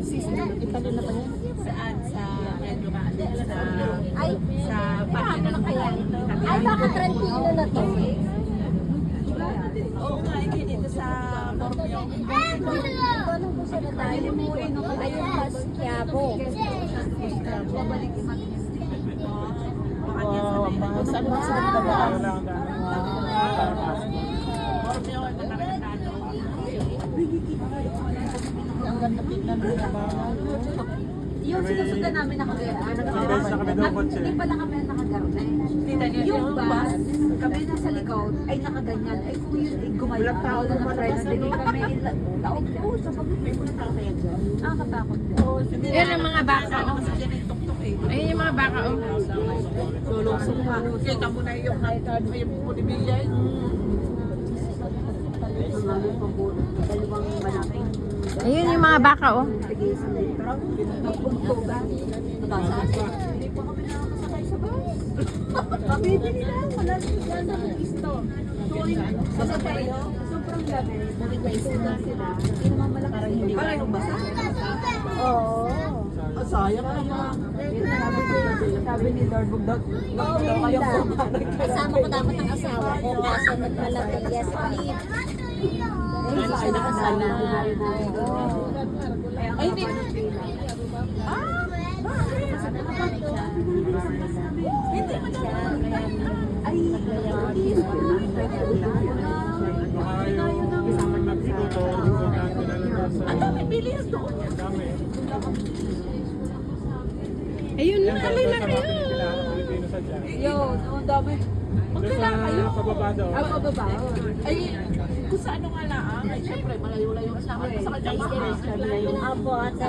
Itali na ba yan? Saan? Sa Pedro Valdez? Ay, Sa Pagino na kaya? ay baka 30 kilo na to. Oo nga, hindi dito sa Borneo. Ano po sa tayo mo? Ayun mas Quiabo. Babalik yung Saan ba sa tagaan? Borneo na nakatano. Ang ganda tignan ng tabangan. Yung sinusundan namin nakagarne. Hindi pala kami nakagarne. Tita niya Yung bus, kami nasa likod, ay nakaganyan. Ay kung yun, ay gumalang tao na ng friend. Hindi kami, taon po sa nakakatakot din. Yan ang mga baka. Ano kasi dyan yung tuktok eh. Ayun yung mga baka. Lulusong ka. Kita mo na yung kahit ano yung punibigay. Dalawang malaki. Ayun yung mga baka, oh. Sige, sa litro. Magpuntugan. Hindi po kami nakakasakay sa bus. Bibili lang. Wala sila sa isto. Basta tayo, sobrang gabi. Nag-iisa na sila. Hindi naman malaki. Parang basa. Oo. Sayang naman. Sabi ni Lord Bugdog. Kasama ko dapat ang asawa ko kaso nagmalaki yes please. Ay, nakasala. Ay, hindi. Hindi mo na. Ay, Ang dami bilihan doon. Ayun na, alay na kayo. Yun, ang dami. Magkala kayo. Pababa daw. Ang pababa. Ay, kung sa ano nga lang, ay syempre, malayo-layo sa akin. Sa kanya ba? Apo, ate.